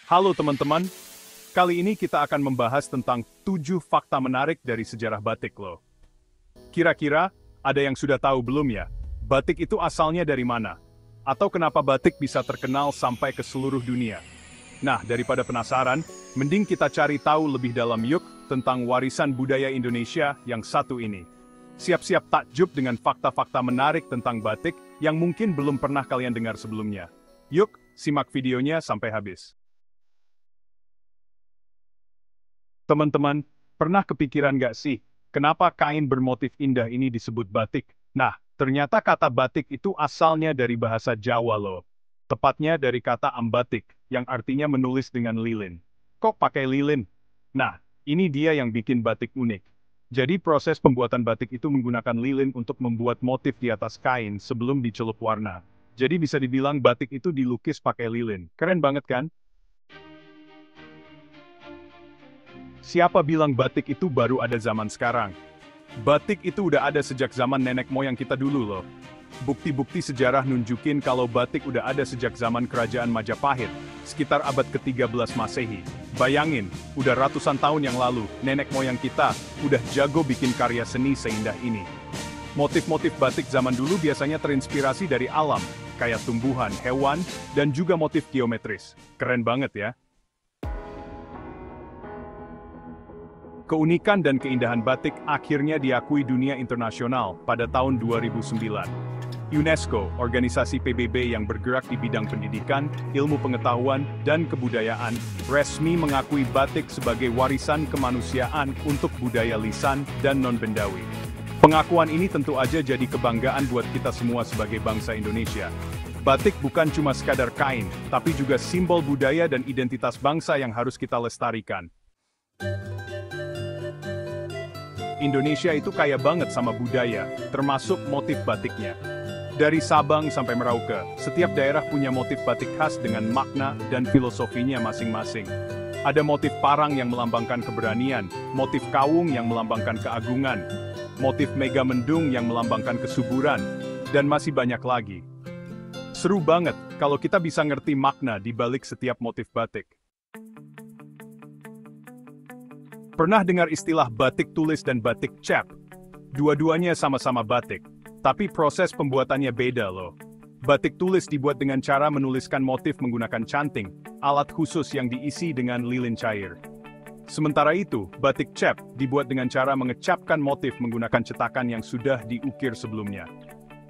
Halo teman-teman, kali ini kita akan membahas tentang 7 fakta menarik dari sejarah batik loh. Kira-kira, ada yang sudah tahu belum ya? Batik itu asalnya dari mana? Atau kenapa batik bisa terkenal sampai ke seluruh dunia? Nah, daripada penasaran, mending kita cari tahu lebih dalam yuk tentang warisan budaya Indonesia yang satu ini. Siap-siap takjub dengan fakta-fakta menarik tentang batik yang mungkin belum pernah kalian dengar sebelumnya. Yuk, simak videonya sampai habis. Teman-teman, pernah kepikiran nggak sih, kenapa kain bermotif indah ini disebut batik? Nah, ternyata kata batik itu asalnya dari bahasa Jawa loh. Tepatnya dari kata ambatik, yang artinya menulis dengan lilin. Kok pakai lilin? Nah, ini dia yang bikin batik unik. Jadi proses pembuatan batik itu menggunakan lilin untuk membuat motif di atas kain sebelum dicelup warna. Jadi bisa dibilang batik itu dilukis pakai lilin. Keren banget kan? Siapa bilang batik itu baru ada zaman sekarang? Batik itu udah ada sejak zaman nenek moyang kita dulu loh. Bukti-bukti sejarah nunjukin kalau batik udah ada sejak zaman kerajaan Majapahit, sekitar abad ke-13 Masehi. Bayangin, udah ratusan tahun yang lalu, nenek moyang kita udah jago bikin karya seni seindah ini. Motif-motif batik zaman dulu biasanya terinspirasi dari alam, kayak tumbuhan, hewan, dan juga motif geometris. Keren banget ya. Keunikan dan keindahan batik akhirnya diakui dunia internasional pada tahun 2009. UNESCO, organisasi PBB yang bergerak di bidang pendidikan, ilmu pengetahuan, dan kebudayaan, resmi mengakui batik sebagai warisan kemanusiaan untuk budaya lisan dan non-bendawi. Pengakuan ini tentu aja jadi kebanggaan buat kita semua sebagai bangsa Indonesia. Batik bukan cuma sekadar kain, tapi juga simbol budaya dan identitas bangsa yang harus kita lestarikan. Indonesia itu kaya banget sama budaya, termasuk motif batiknya. Dari Sabang sampai Merauke, setiap daerah punya motif batik khas dengan makna dan filosofinya masing-masing. Ada motif parang yang melambangkan keberanian, motif kawung yang melambangkan keagungan, motif megamendung yang melambangkan kesuburan, dan masih banyak lagi. Seru banget kalau kita bisa ngerti makna di balik setiap motif batik. Pernah dengar istilah batik tulis dan batik cap? Dua-duanya sama-sama batik, tapi proses pembuatannya beda loh. Batik tulis dibuat dengan cara menuliskan motif menggunakan canting, alat khusus yang diisi dengan lilin cair. Sementara itu, batik cap dibuat dengan cara mengecapkan motif menggunakan cetakan yang sudah diukir sebelumnya.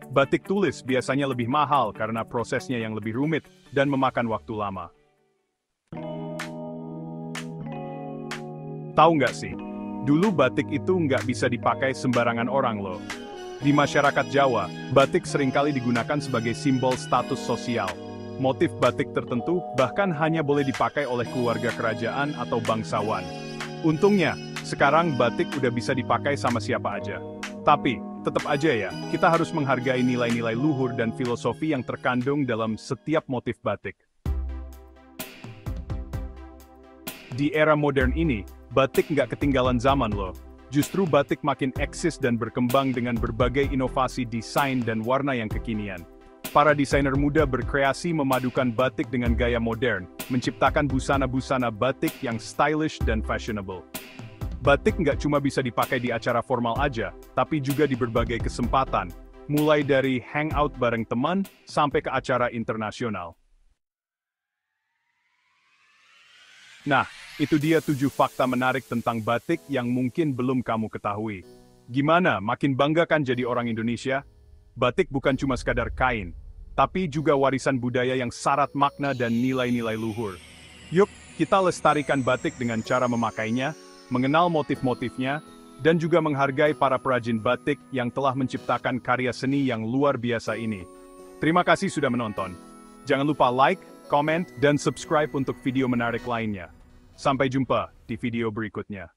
Batik tulis biasanya lebih mahal karena prosesnya yang lebih rumit dan memakan waktu lama. Tahu nggak sih, dulu batik itu nggak bisa dipakai sembarangan orang loh. Di masyarakat Jawa, batik seringkali digunakan sebagai simbol status sosial. Motif batik tertentu bahkan hanya boleh dipakai oleh keluarga kerajaan atau bangsawan. Untungnya, sekarang batik udah bisa dipakai sama siapa aja. Tapi, tetap aja ya, kita harus menghargai nilai-nilai luhur dan filosofi yang terkandung dalam setiap motif batik. Di era modern ini, batik nggak ketinggalan zaman loh. Justru batik makin eksis dan berkembang dengan berbagai inovasi desain dan warna yang kekinian. Para desainer muda berkreasi memadukan batik dengan gaya modern, menciptakan busana-busana batik yang stylish dan fashionable. Batik nggak cuma bisa dipakai di acara formal aja, tapi juga di berbagai kesempatan, mulai dari hangout bareng teman, sampai ke acara internasional. Nah, itu dia 7 fakta menarik tentang batik yang mungkin belum kamu ketahui. Gimana, makin bangga kan jadi orang Indonesia? Batik bukan cuma sekadar kain, tapi juga warisan budaya yang syarat makna dan nilai-nilai luhur. Yuk, kita lestarikan batik dengan cara memakainya, mengenal motif-motifnya, dan juga menghargai para perajin batik yang telah menciptakan karya seni yang luar biasa ini. Terima kasih sudah menonton. Jangan lupa like, comment, dan subscribe untuk video menarik lainnya. Sampai jumpa di video berikutnya.